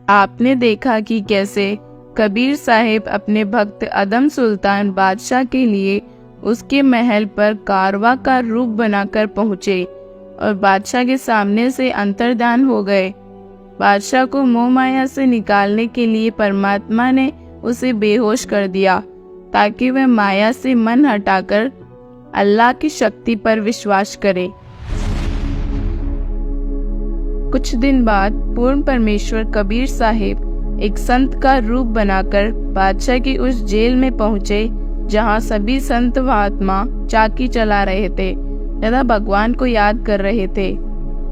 आपने देखा कि कैसे कबीर साहिब अपने भक्त अदम सुल्तान बादशाह के लिए उसके महल पर कारवा का रूप बनाकर पहुँचे और बादशाह के सामने से अंतर्धान हो गए। बादशाह को मोह माया से निकालने के लिए परमात्मा ने उसे बेहोश कर दिया ताकि वह माया से मन हटाकर अल्लाह की शक्ति पर विश्वास करे। कुछ दिन बाद पूर्ण परमेश्वर कबीर साहिब एक संत का रूप बनाकर बादशाह की उस जेल में पहुंचे जहां सभी संत महात्मा चाकी चला रहे थे तथा भगवान को याद कर रहे थे।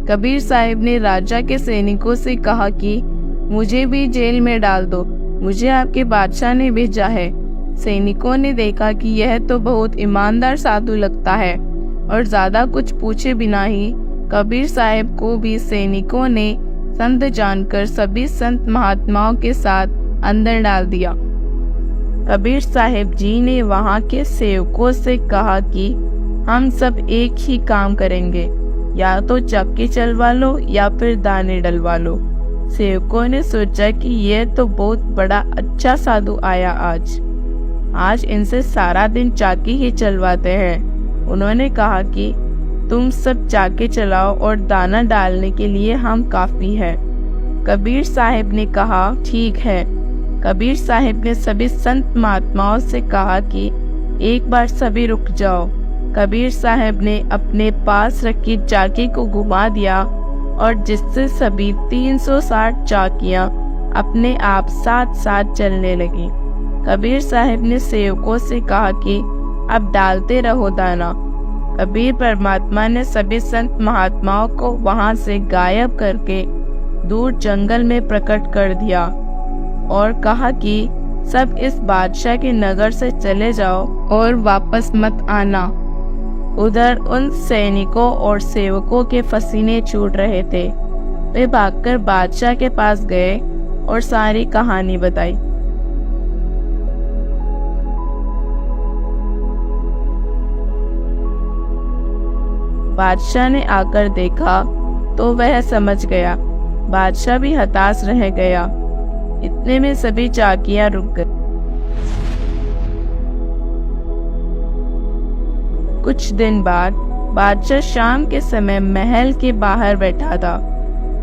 कबीर साहिब ने राजा के सैनिकों से कहा कि मुझे भी जेल में डाल दो, मुझे आपके बादशाह ने भेजा है। सैनिकों ने देखा कि यह तो बहुत ईमानदार साधु लगता है और ज्यादा कुछ पूछे बिना ही कबीर साहिब को भी सैनिकों ने संत जानकर सभी संत महात्माओं के साथ अंदर डाल दिया। कबीर साहिब जी ने वहां के सेवकों से कहा कि हम सब एक ही काम करेंगे, या तो चक्की चलवा लो या फिर दाने डलवा लो। सेवकों ने सोचा कि यह तो बहुत बड़ा अच्छा साधु आया आज इनसे सारा दिन चाकी ही चलवाते हैं। उन्होंने कहा कि तुम सब चाके चलाओ और दाना डालने के लिए हम काफी है। कबीर साहिब ने कहा ठीक है। कबीर साहिब ने सभी संत महात्माओं से कहा कि एक बार सभी रुक जाओ। कबीर साहिब ने अपने पास रखी चाकी को घुमा दिया और जिससे सभी 360 चाकियां अपने आप साथ साथ चलने लगी। कबीर साहिब ने सेवकों से कहा कि अब डालते रहो दाना। कबीर परमात्मा ने सभी संत महात्माओं को वहां से गायब करके दूर जंगल में प्रकट कर दिया और कहा कि सब इस बादशाह के नगर से चले जाओ और वापस मत आना। उधर उन सैनिकों और सेवकों के पसीने छूट रहे थे। वे भागकर बादशाह के पास गए और सारी कहानी बताई। बादशाह ने आकर देखा तो वह समझ गया। बादशाह भी हताश रह गया। इतने में सभी चाकियां रुक गई। कुछ दिन बाद बादशाह शाम के समय महल के बाहर बैठा था।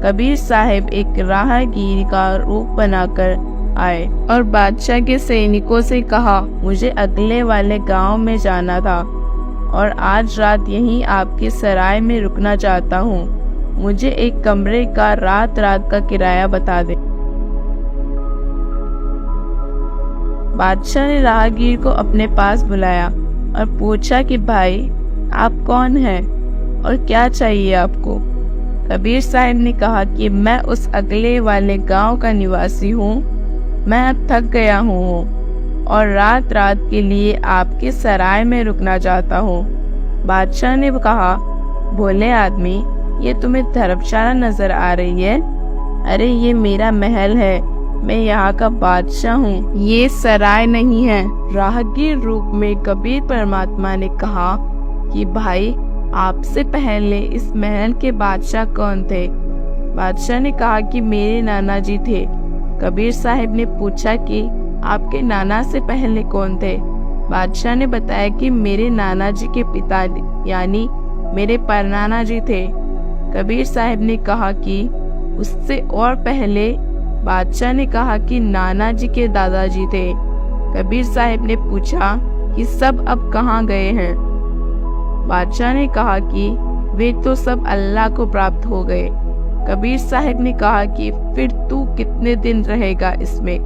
कबीर साहिब एक राहगीर का रूप बनाकर आए और बादशाह के सैनिकों से कहा, मुझे अगले वाले गांव में जाना था और आज रात यहीं आपकी सराय में रुकना चाहता हूँ। मुझे एक कमरे का रात का किराया बता दे। बादशाह ने राहगीर को अपने पास बुलाया और पूछा कि भाई आप कौन हैं और क्या चाहिए आपको। कबीर साहिब ने कहा कि मैं उस अगले वाले गांव का निवासी हूँ। मैं थक गया हूँ और रात के लिए आपके सराय में रुकना चाहता हूँ। बादशाह ने कहा, भोले आदमी, ये तुम्हें धर्मशाला नजर आ रही है? अरे ये मेरा महल है, मैं यहाँ का बादशाह हूँ, ये सराय नहीं है। राहगीर रूप में कबीर परमात्मा ने कहा कि भाई आपसे पहले इस महल के बादशाह कौन थे? बादशाह ने कहा कि मेरे नाना जी थे। कबीर साहिब ने पूछा कि आपके नाना से पहले कौन थे? बादशाह ने बताया कि मेरे नाना जी के पिता यानी मेरे परनाना जी थे। कबीर साहिब ने कहा कि उससे और पहले? बादशाह ने कहा कि नाना जी के दादाजी थे। कबीर साहिब ने पूछा कि सब अब कहाँ गए हैं? बादशाह ने कहा कि वे तो सब अल्लाह को प्राप्त हो गए। कबीर साहिब ने कहा कि फिर तू कितने दिन रहेगा इसमें?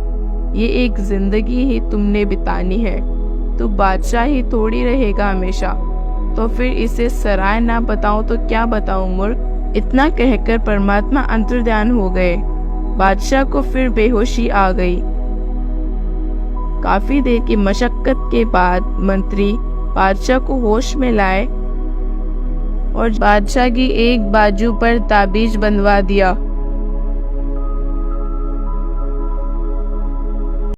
ये एक जिंदगी ही तुमने बितानी है, तू बादशाह ही थोड़ी रहेगा हमेशा। तो फिर इसे सराय ना बताऊं तो क्या बताऊं मूर्ख। इतना कहकर परमात्मा अंतर्ध्यान हो गए। बादशाह को फिर बेहोशी आ गई। काफी देर की मशक्कत के बाद मंत्री बादशाह को होश में लाए और बादशाह की एक बाजू पर ताबीज बंधवा दिया।